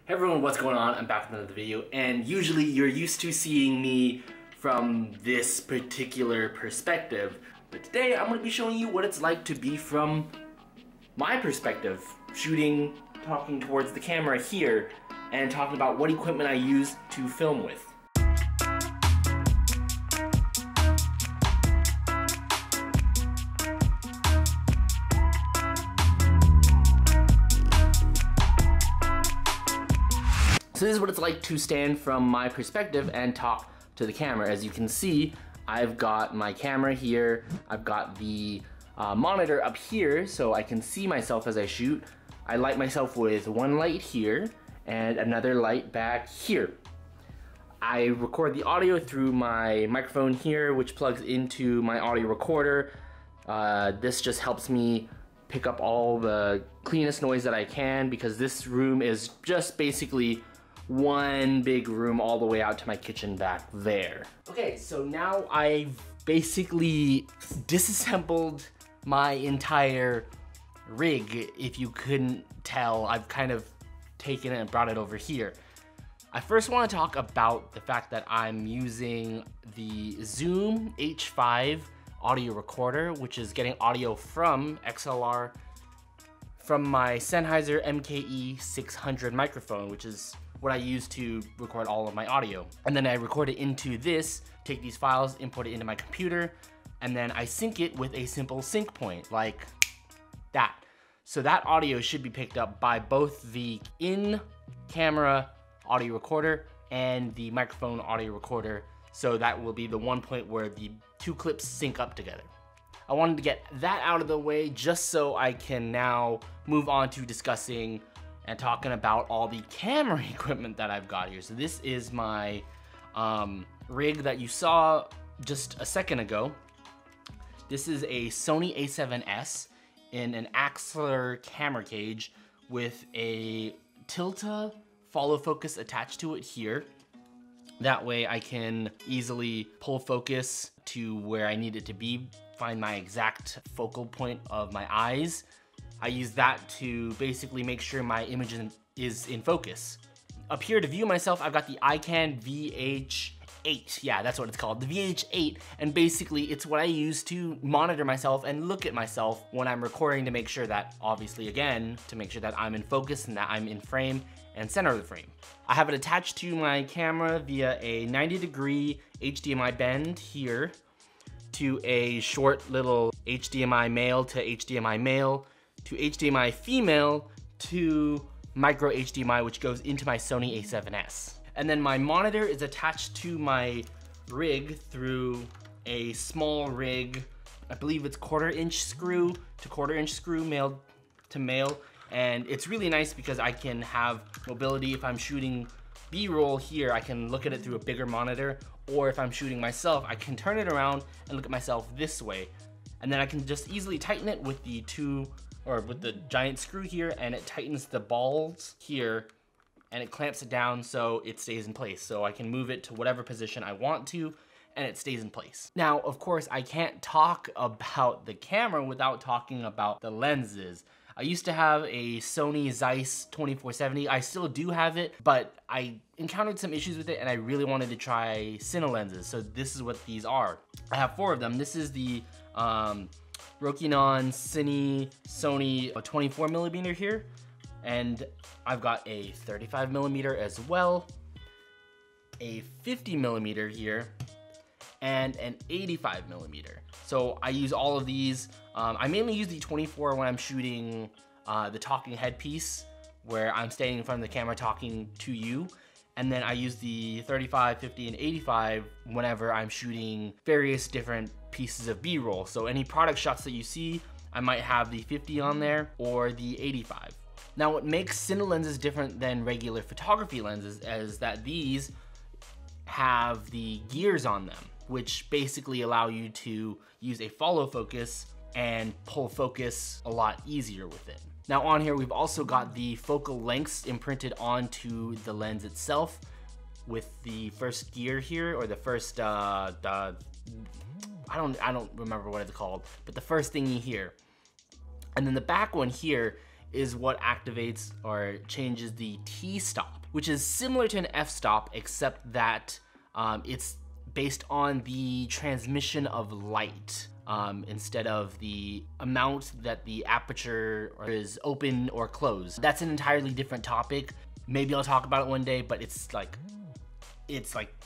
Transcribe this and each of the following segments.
Hey everyone, what's going on? I'm back with another video, and usually you're used to seeing me from this particular perspective, but today I'm going to be showing you what it's like to be from my perspective, shooting, talking towards the camera here, and talking about what equipment I use to film with. So this is what it's like to stand from my perspective and talk to the camera. As you can see, I've got my camera here, I've got the monitor up here so I can see myself as I shoot. I light myself with one light here and another light back here. I record the audio through my microphone here, which plugs into my audio recorder. This just helps me pick up all the cleanest noise that I can, because this room is just basically one big room all the way out to my kitchen back there. Okay, so now I've basically disassembled my entire rig. If you couldn't tell, I've kind of taken it and brought it over here. I first want to talk about the fact that I'm using the Zoom H5 audio recorder, which is getting audio from XLR from my Sennheiser MKE 600 microphone, which is what I use to record all of my audio. And then I record it into this, take these files, import it into my computer, and then I sync it with a simple sync point, like that. So that audio should be picked up by both the in-camera audio recorder and the microphone audio recorder. So that will be the one point where the two clips sync up together. I wanted to get that out of the way just so I can now move on to discussing and talking about all the camera equipment that I've got here. So this is my rig that you saw just a second ago. This is a Sony A7s in an Axler camera cage with a Tilta follow focus attached to it here. That way I can easily pull focus to where I need it to be, find my exact focal point of my eyes. I use that to basically make sure my image is in focus. Up here to view myself, I've got the Ikan VH8. Yeah, that's what it's called, the VH8. And basically it's what I use to monitor myself and look at myself when I'm recording, to make sure that, obviously again, to make sure that I'm in focus and that I'm in frame and center of the frame. I have it attached to my camera via a 90-degree HDMI bend here to a short little HDMI male to HDMI male to HDMI female to micro HDMI, which goes into my Sony A7s. And then my monitor is attached to my rig through a Smallrig, I believe it's 1/4-inch screw to 1/4-inch screw, male to male. And it's really nice because I can have mobility. If I'm shooting B-roll here, I can look at it through a bigger monitor, or if I'm shooting myself, I can turn it around and look at myself this way. And then I can just easily tighten it with the with the giant screw here, and it tightens the balls here and it clamps it down so it stays in place. So I can move it to whatever position I want to and it stays in place. Now, of course, I can't talk about the camera without talking about the lenses. I used to have a Sony Zeiss 2470. I still do have it, but I encountered some issues with it and I really wanted to try Cine lenses. So this is what these are. I have 4 of them. This is the Rokinon Cine Sony 24mm here, and I've got a 35mm as well, a 50mm here, and an 85mm. So I use all of these. I mainly use the 24 when I'm shooting the talking headpiece, where I'm standing in front of the camera talking to you. And then I use the 35, 50, and 85 whenever I'm shooting various different pieces of B-roll. So any product shots that you see, I might have the 50 on there or the 85. Now what makes Cine lenses different than regular photography lenses is that these have the gears on them, which basically allow you to use a follow focus and pull focus a lot easier with it. Now on here, we've also got the focal lengths imprinted onto the lens itself with the first gear here, or the first, I don't remember what it's called, but the first thingy here. And then the back one here is what activates or changes the T-stop, which is similar to an f-stop, except that it's based on the transmission of light instead of the amount that the aperture is open or closed. That's an entirely different topic. Maybe I'll talk about it one day, but it's like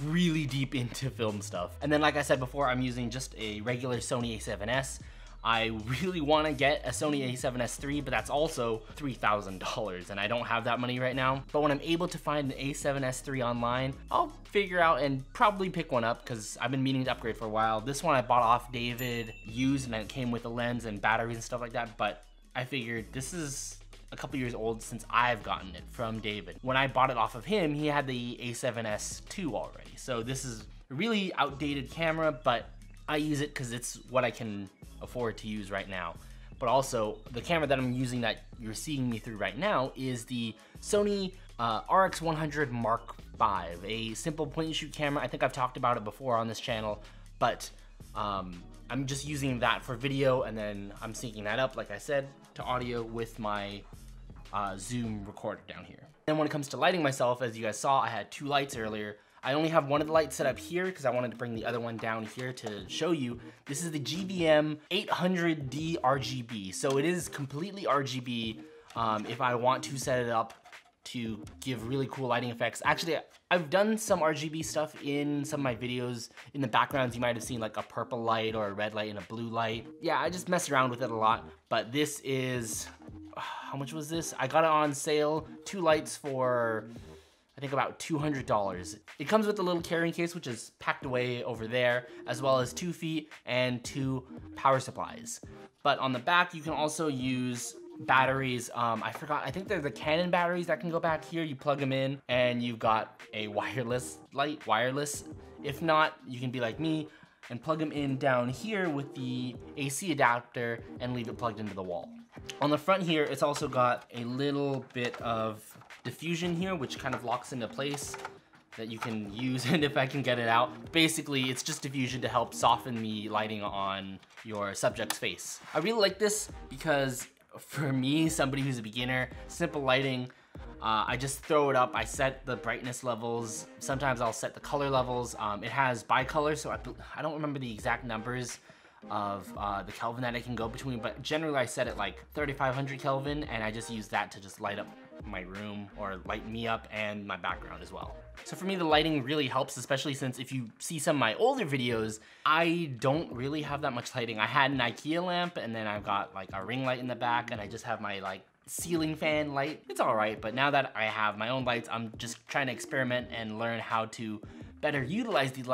really deep into film stuff. And then, like I said before, I'm using just a regular Sony A7s. I really want to get a Sony A7S III, but that's also $3,000, and I don't have that money right now. But when I'm able to find an A7S III online, I'll figure out and probably pick one up, because I've been meaning to upgrade for a while. This one I bought off David used, and it came with a lens and batteries and stuff like that, but I figured this is a couple years old since I've gotten it from David. When I bought it off of him, he had the A7S II already. So this is a really outdated camera, but I use it because it's what I can afford to use right now. But also, the camera that I'm using that you're seeing me through right now is the Sony RX100m5, a simple point and shoot camera. I think I've talked about it before on this channel, but I'm just using that for video, and then I'm syncing that up, like I said, to audio with my Zoom recorder down here. And when it comes to lighting myself, as you guys saw, I had 2 lights earlier. I only have one of the lights set up here because I wanted to bring the other one down here to show you. This is the GVM 800D RGB. So it is completely RGB if I want to set it up to give really cool lighting effects. Actually, I've done some RGB stuff in some of my videos. In the backgrounds, you might have seen like a purple light or a red light and a blue light. Yeah, I just mess around with it a lot. But this is, how much was this? I got it on sale, 2 lights for, I think about $200. It comes with a little carrying case, which is packed away over there, as well as 2 feet and 2 power supplies. But on the back, you can also use batteries. I forgot, I think they're the Canon batteries that can go back here. You plug them in and you've got a wireless light, wireless. If not, you can be like me and plug them in down here with the AC adapter and leave it plugged into the wall. On the front here, it's also got a little bit of diffusion here, which kind of locks into place that you can use, and if I can get it out. Basically, it's just diffusion to help soften the lighting on your subject's face. I really like this because for me, somebody who's a beginner, simple lighting, I just throw it up, I set the brightness levels, sometimes I'll set the color levels. It has bicolor, so I don't remember the exact numbers of the Kelvin that it can go between, but generally I set it like 3500 Kelvin, and I just use that to just light up my room or light me up and my background as well. So for me, the lighting really helps, especially since if you see some of my older videos, I don't really have that much lighting. I had an IKEA lamp, and then I've got like a ring light in the back, and I just have my like ceiling fan light. It's all right, but now that I have my own lights, I'm just trying to experiment and learn how to better utilize these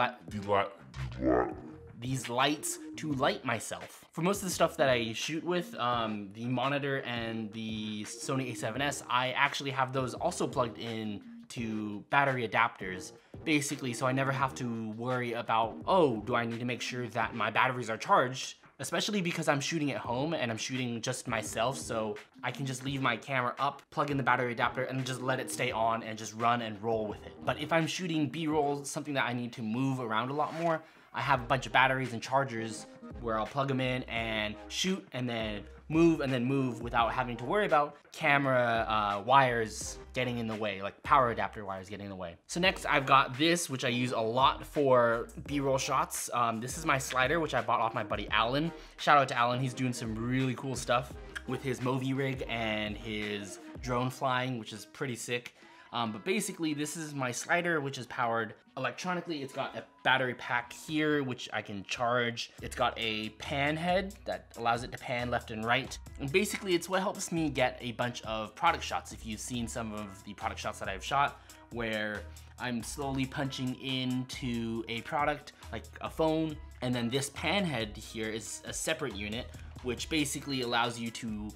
lights to light myself. For most of the stuff that I shoot with, the monitor and the Sony A7s, I actually have those also plugged in to battery adapters, basically, so I never have to worry about, oh, do I need to make sure that my batteries are charged? Especially because I'm shooting at home and I'm shooting just myself, so I can just leave my camera up, plug in the battery adapter, and just let it stay on and just run and roll with it. But if I'm shooting B-roll, something that I need to move around a lot more, I have a bunch of batteries and chargers where I'll plug them in and shoot and then move without having to worry about camera wires getting in the way, like power adapter wires getting in the way. So next I've got this, which I use a lot for B-roll shots. This is my slider, which I bought off my buddy Alan. Shout out to Alan, he's doing some really cool stuff with his Movi rig and his drone flying, which is pretty sick. But basically, this is my slider, which is powered electronically. It's got a battery pack here, which I can charge. It's got a pan head that allows it to pan left and right. And basically, it's what helps me get a bunch of product shots. If you've seen some of the product shots that I've shot, where I'm slowly punching into a product, like a phone, and then this pan head here is a separate unit, which basically allows you to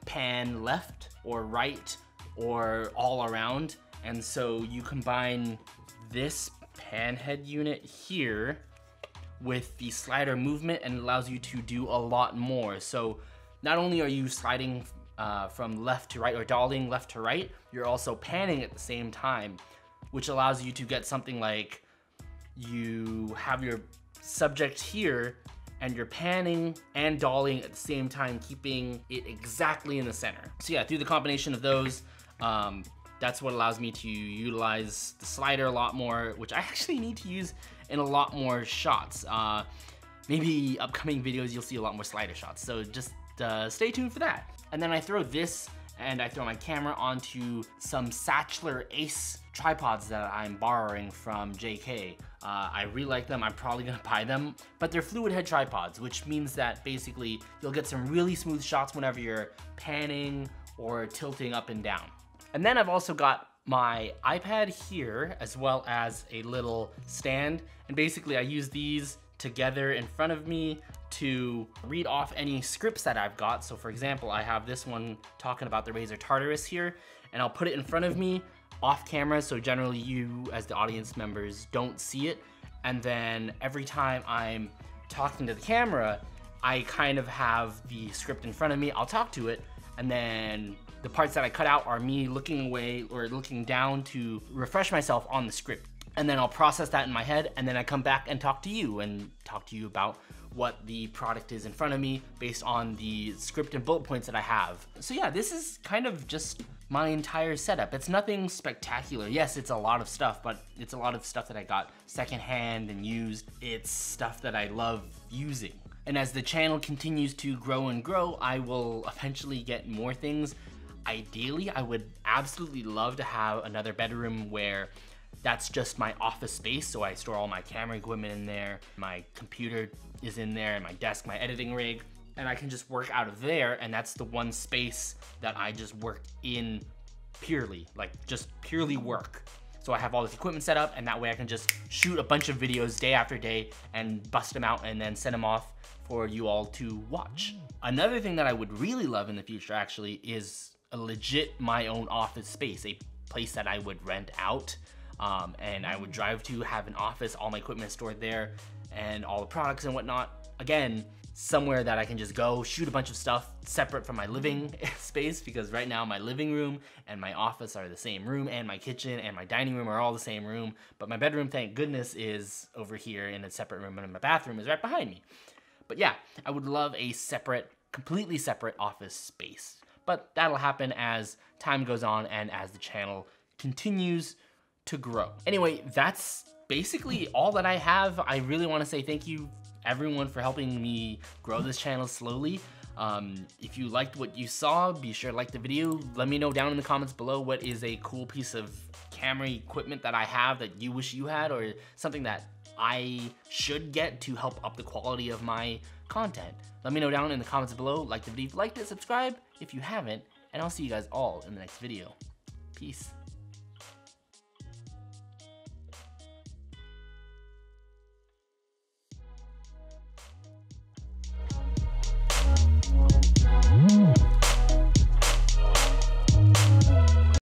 pan left or right or all around. And so you combine this pan head unit here with the slider movement, and it allows you to do a lot more. So not only are you sliding from left to right or dollying left to right, you're also panning at the same time, which allows you to get something like you have your subject here and you're panning and dollying at the same time, keeping it exactly in the center. So yeah, through the combination of those, that's what allows me to utilize the slider a lot more, which I actually need to use in a lot more shots. Maybe upcoming videos you'll see a lot more slider shots, so just stay tuned for that. And then I throw this and I throw my camera onto some Satchler Ace tripods that I'm borrowing from JK. I really like them, I'm probably gonna buy them, but they're fluid head tripods, which means that basically you'll get some really smooth shots whenever you're panning or tilting up and down. And then I've also got my iPad here, as well as a little stand, and basically I use these together in front of me to read off any scripts that I've got. So for example, I have this one talking about the Razer Tartarus here, and I'll put it in front of me off camera, so generally you as the audience members don't see it. And then every time I'm talking to the camera, I kind of have the script in front of me, I'll talk to it, and then the parts that I cut out are me looking away or looking down to refresh myself on the script. And then I'll process that in my head, and then I come back and talk to you about what the product is in front of me based on the script and bullet points that I have. So yeah, this is kind of just my entire setup. It's nothing spectacular. Yes, it's a lot of stuff, but it's a lot of stuff that I got secondhand and used. It's stuff that I love using. And as the channel continues to grow and grow, I will eventually get more things. Ideally, I would absolutely love to have another bedroom where that's just my office space, so I store all my camera equipment in there, my computer is in there, and my desk, my editing rig, and I can just work out of there, and that's the one space that I just work in purely, like just purely work. So I have all this equipment set up, and that way I can just shoot a bunch of videos day after day and bust them out and then send them off for you all to watch. Another thing that I would really love in the future actually is a legit my own office space, a place that I would rent out. And I would drive to, have an office, all my equipment stored there, and all the products and whatnot. Again, somewhere that I can just go shoot a bunch of stuff separate from my living space, because right now my living room and my office are the same room, and my kitchen and my dining room are all the same room, but my bedroom, thank goodness, is over here in a separate room, and my bathroom is right behind me. But yeah, I would love a separate, completely separate office space. But that'll happen as time goes on and as the channel continues to grow. Anyway, that's basically all that I have. I really want to say thank you everyone for helping me grow this channel slowly. If you liked what you saw, be sure to like the video. Let me know down in the comments below what is a cool piece of camera equipment that I have that you wish you had, or something that I should get to help up the quality of my content. Let me know down in the comments below. Like the video if you liked it, subscribe if you haven't, and I'll see you guys all in the next video. Peace.